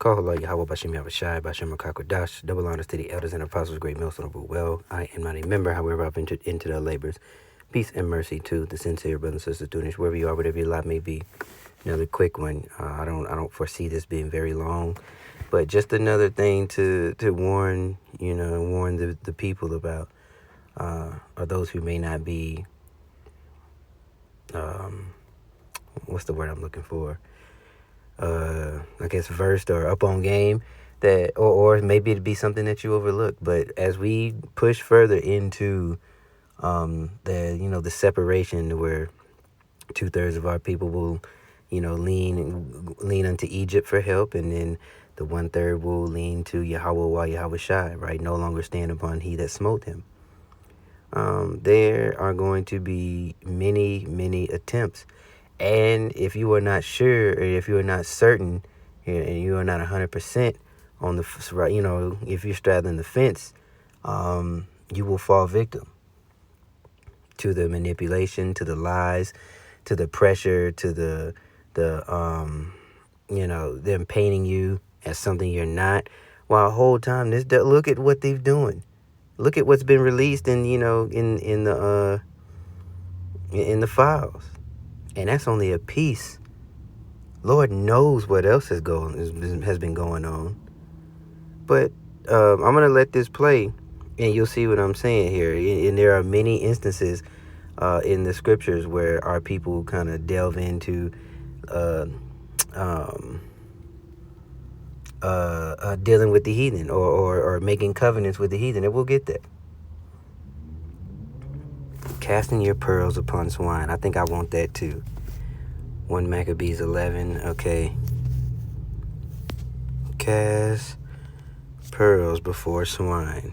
Kahala Yahweh Bashim Yavashai Bashim Kakodash. Double honors to the elders and apostles, great millstone of well. I am not a member, however, I've entered into their labors. Peace and mercy to the sincere brothers and sisters doing this, wherever you are, whatever your lot may be. Another quick one. I don't foresee this being very long, but just another thing to warn, warn the people about, or those who may not be, what's the word I'm looking for? I guess versed or up on game, that or maybe it'd be something that you overlook. But as we push further into the separation where 2/3 of our people will lean unto Egypt for help, and then the 1/3 will lean to Yahweh Shai, right? No longer stand upon he that smote him. There are going to be many attempts. And if you are not sure, or if you are not certain, and you are not 100% on the, if you're straddling the fence, you will fall victim to the manipulation, to the lies, to the pressure, to them painting you as something you're not. While the whole time, look at what they're doing. Look at what's been released in the files. And that's only a piece. Lord knows what else has been going on. But I'm going to let this play, and you'll see what I'm saying here. And there are many instances in the scriptures where our people kind of delve into dealing with the heathen, or making covenants with the heathen. And we'll get there. Casting your pearls upon swine. I think I want that too. 1 Maccabees 11. Okay. Cast pearls before swine.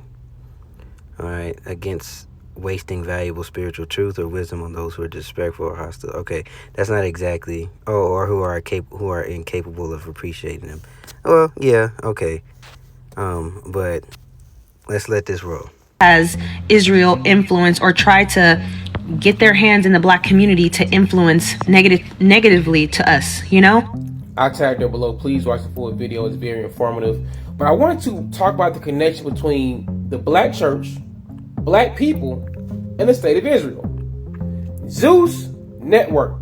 All right. Against wasting valuable spiritual truth or wisdom on those who are disrespectful or hostile. Okay. That's not exactly. Or who are incapable of appreciating them. Well, yeah. Okay. But let's let this roll. As Israel influence or try to get their hands in the black community to influence negatively to us, I'll tag there below. Please watch the full video. It's very informative. But I wanted to talk about the connection between the black church, black people, and the state of Israel. Zeus Network.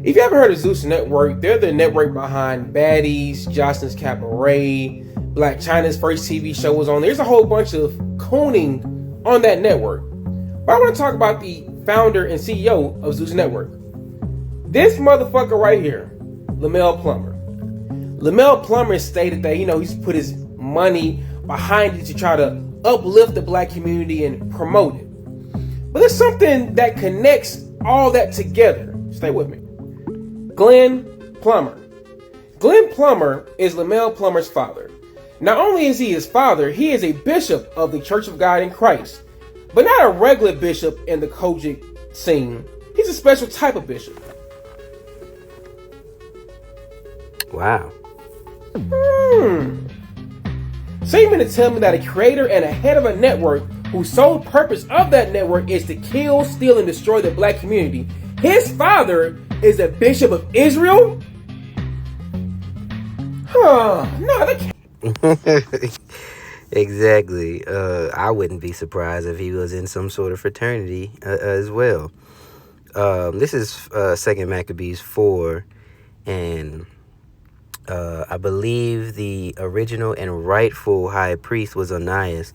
If you ever heard of Zeus Network, they're the network behind Baddies, Jocelyn's Cabaret, Black China's first TV show was on. There's a whole bunch of cooning on that network. But I want to talk about the founder and CEO of Zeus Network. This motherfucker right here, Lamel Plummer. Lamel Plummer stated that, he's put his money behind it to try to uplift the black community and promote it. But there's something that connects all that together. Stay with me. Glenn Plummer. Glenn Plummer is Lamel Plummer's father. Not only is he his father, he is a bishop of the Church of God in Christ. But not a regular bishop in the Kojic scene. He's a special type of bishop. Wow. So you mean to tell me that a creator and a head of a network whose sole purpose of that network is to kill, steal, and destroy the black community, his father is a bishop of Israel? No, that can't. Exactly. I wouldn't be surprised if he was in some sort of fraternity as well. This is 2 Maccabees 4, and I believe the original and rightful high priest was Onias,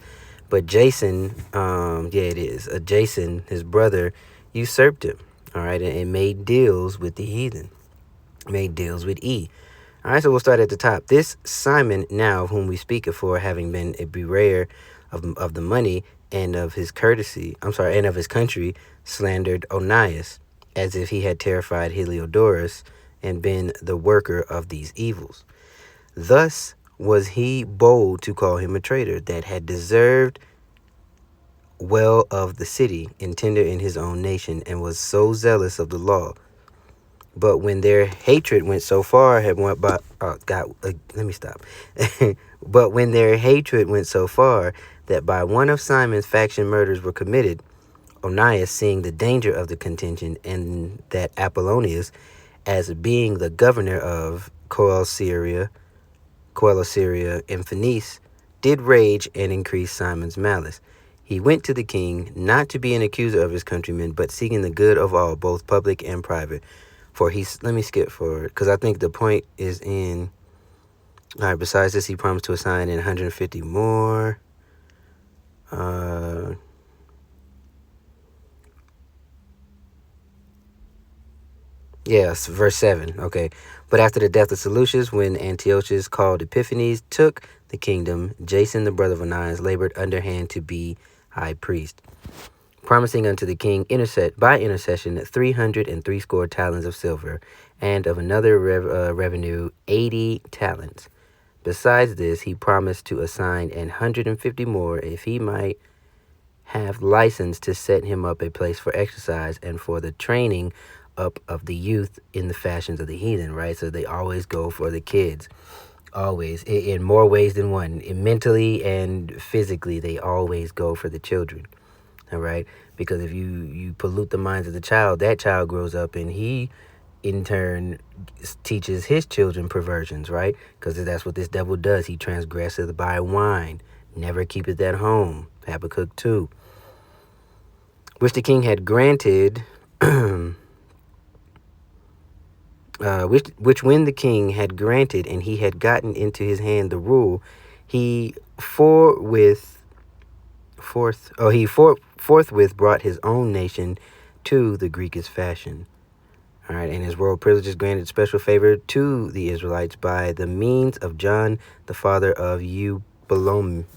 but Jason, it is. Jason, his brother, usurped him, all right, and made deals with the heathen, made deals with E. All right, so we'll start at the top. This Simon, now of whom we speak for, having been a bewarer of the money and of his and of his country, slandered Onias, as if he had terrified Heliodorus and been the worker of these evils. Thus was he bold to call him a traitor, that had deserved well of the city, and tender in his own nation, and was so zealous of the law. But when their hatred went so far, But when their hatred went so far that by one of Simon's faction murders were committed, Onias, seeing the danger of the contention, and that Apollonius, as being the governor of Coele Syria, Coelho, and Phoenice, did rage and increase Simon's malice. He went to the king, not to be an accuser of his countrymen, but seeking the good of all, both public and private. For let me skip forward, because I think the point is in... All right, besides this, he promised to assign in 150 more. Yes, verse 7. Okay. But after the death of Seleucus, when Antiochus, called Epiphanes, took the kingdom, Jason, the brother of Onias, labored underhand to be high priest, promising unto the king by intercession 360 talents of silver, and of another revenue 80 talents. Besides this, he promised to assign 150 more if he might have license to set him up a place for exercise and for the training up of the youth in the fashions of the heathen, right? So they always go for the kids, always, in more ways than one. Mentally and physically, they always go for the children, all right? Because if you pollute the minds of the child, that child grows up and he, in turn, teaches his children perversions, right? Because that's what this devil does. He transgresseth by wine. Never keepeth at home. Habakkuk 2. Which the king had granted... which when the king had granted and he had gotten into his hand the rule, he forthwith brought his own nation to the Greekish fashion. All right, and his royal privileges granted special favor to the Israelites by the means of John, the father of Eupolemus.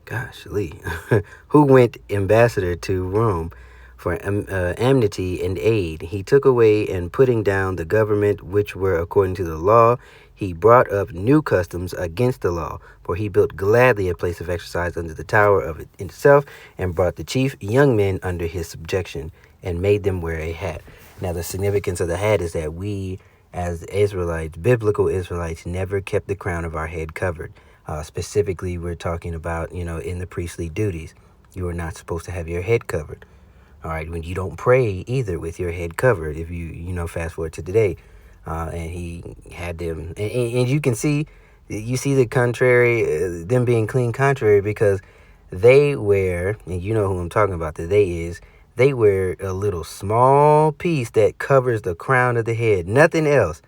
Gosh, Lee, who went ambassador to Rome for amity and aid. He took away and putting down the government which were according to the law, he brought up new customs against the law, for he built gladly a place of exercise under the tower of it itself, and brought the chief young men under his subjection, and made them wear a hat. Now the significance of the hat is that we, as Israelites, biblical Israelites, never kept the crown of our head covered. Specifically, we're talking about, in the priestly duties. You are not supposed to have your head covered. All right, when you don't pray either with your head covered, if you fast forward to today, and he had them, and you can see, the contrary, them being clean contrary, because they wear, and you know who I'm talking about, they wear a little small piece that covers the crown of the head, nothing else.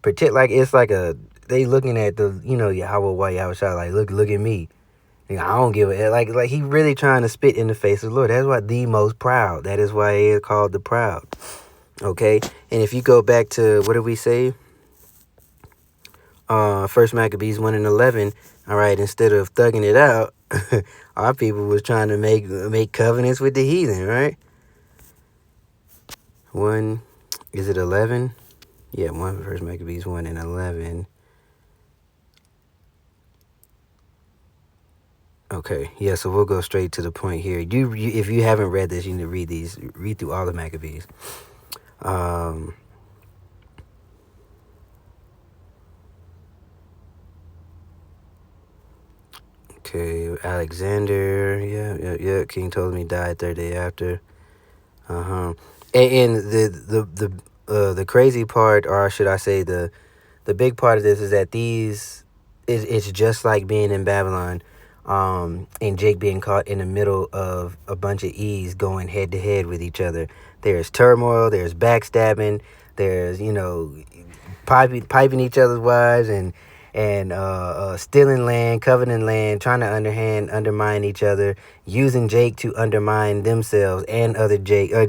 It's like they looking at the, Yahweh Shai, like, look at me. I don't give a like he really trying to spit in the face of the Lord. That's why the most proud. That is why he is called the proud. Okay, and if you go back to what did we say? First Maccabees 1:11. All right, instead of thugging it out, our people was trying to make covenants with the heathen, right? Is it 11? Yeah, First Maccabees 1:11. Okay, yeah, so we'll go straight to the point here. If you haven't read this, you need to read through all the Maccabees. Okay, Alexander, yeah, King Ptolemy died third day after. And the crazy part, or should I say the big part of this, is that it's just like being in Babylon. And Jake being caught in the middle of a bunch of E's going head to head with each other. There's turmoil, there's backstabbing, there's, piping each other's wives and stealing land, coveting land, trying to undermine each other, using Jake to undermine themselves and other Jake, or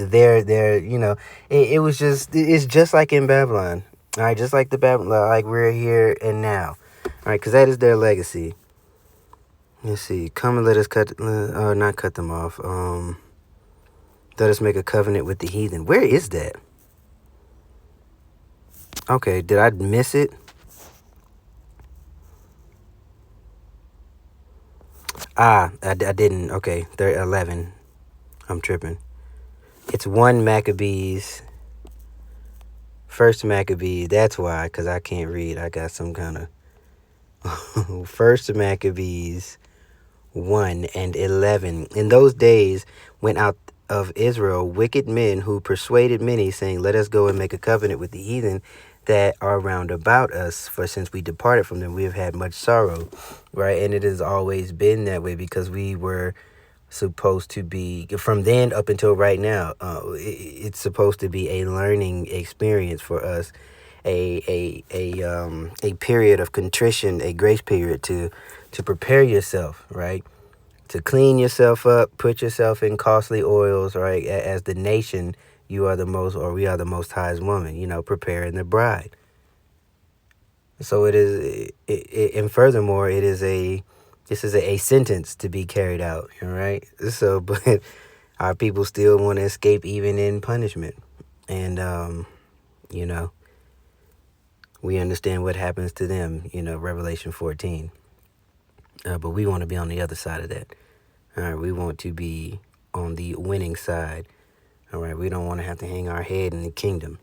it's just like in Babylon. All right, just like the Babylon, like we're here and now. All right, because that is their legacy. Let's see. Come and let us not cut them off. Let us make a covenant with the heathen. Where is that? Okay, did I miss it? I didn't. Okay, 11. I'm tripping. It's 1 Maccabees. First Maccabees. That's why, because I can't read. I got some kind of... First Maccabees 1:11. In those days went out of Israel, wicked men who persuaded many, saying, let us go and make a covenant with the heathen that are round about us. For since we departed from them, we have had much sorrow, right? And it has always been that way because we were supposed to be, from then up until right now, it's supposed to be a learning experience for us, a period of contrition, a grace period to prepare yourself, right? To clean yourself up, put yourself in costly oils, right? As the nation, you are the most, or we are the Most High's woman, preparing the bride. So it is, and furthermore, this is a sentence to be carried out, right? So, but our people still want to escape even in punishment. And, we understand what happens to them, Revelation 14. But we want to be on the other side of that. All right, we want to be on the winning side. All right, we don't want to have to hang our head in the kingdom.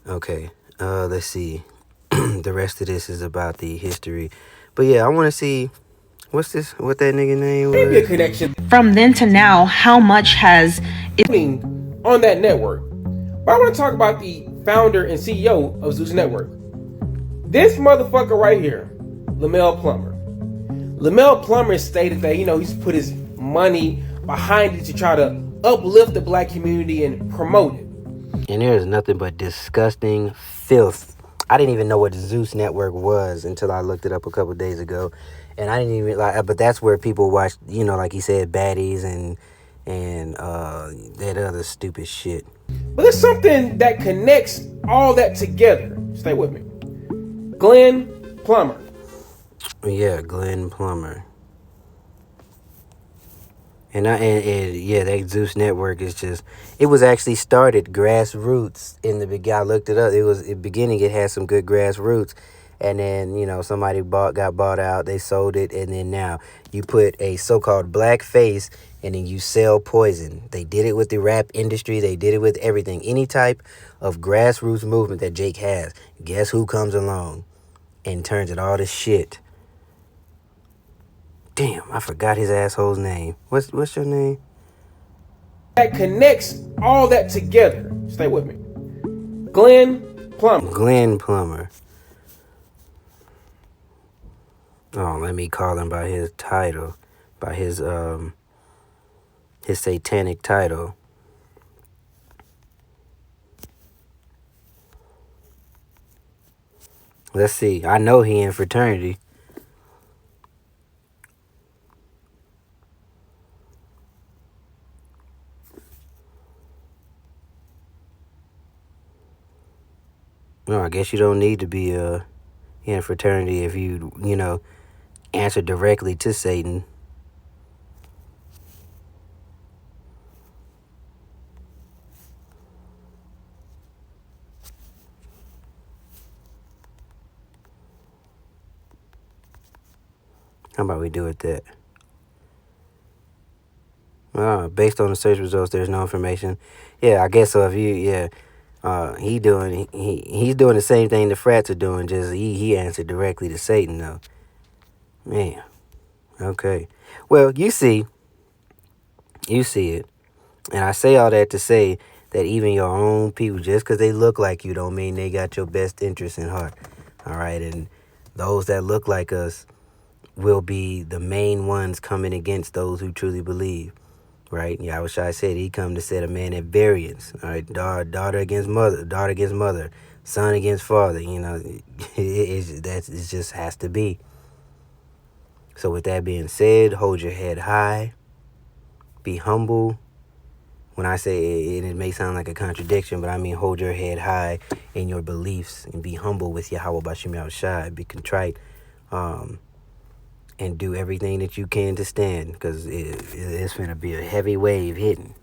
Okay, let's see. The rest of this is about the history. But yeah, I want to see, what that nigga name was? Maybe a connection From then to now, how much has on that network. But I want to talk about the founder and CEO of Zeus Network. This motherfucker right here, Lamel Plummer. Lamel Plummer stated that, he's put his money behind it to try to uplift the black community and promote it. And there is nothing but disgusting filth. I didn't even know what the Zeus Network was until I looked it up a couple of days ago. And I didn't even but that's where people watch, like he said, baddies and that other stupid shit. But there's something that connects all that together. Stay with me. Glenn Plummer. Yeah, Glenn Plummer. And that Zeus Network is just, it was actually started grassroots in the beginning. I looked it up. It was, in the beginning, it had some good grassroots. And then, somebody got bought out, they sold it, and then now you put a so-called black face and then you sell poison. They did it with the rap industry. They did it with everything. Any type of grassroots movement that Jake has, guess who comes along and turns it all to shit? Damn, I forgot his asshole's name. What's your name? That connects all that together. Stay with me. Glenn Plummer. Glenn Plummer. Oh, let me call him by his title, by his satanic title. Let's see. I know he in fraternity. No, I guess you don't need to be in fraternity if you answer directly to Satan. How about we do it that? Based on the search results, there's no information. Yeah, I guess so. If he's doing the same thing the frats are doing. Just he answered directly to Satan, though. Man, okay. Well, you see it, and I say all that to say that even your own people, just because they look like you, don't mean they got your best interest in heart. All right, and those that look like us will be the main ones coming against those who truly believe, right? Yahushua said he come to set a man at variance, all right? Daughter against mother, son against father, it just has to be. So with that being said, hold your head high, be humble. When I say it may sound like a contradiction, but I mean hold your head high in your beliefs and be humble with Yahweh Bashim Yahushua, be contrite, and do everything that you can to stand, because it's going to be a heavy wave hitting.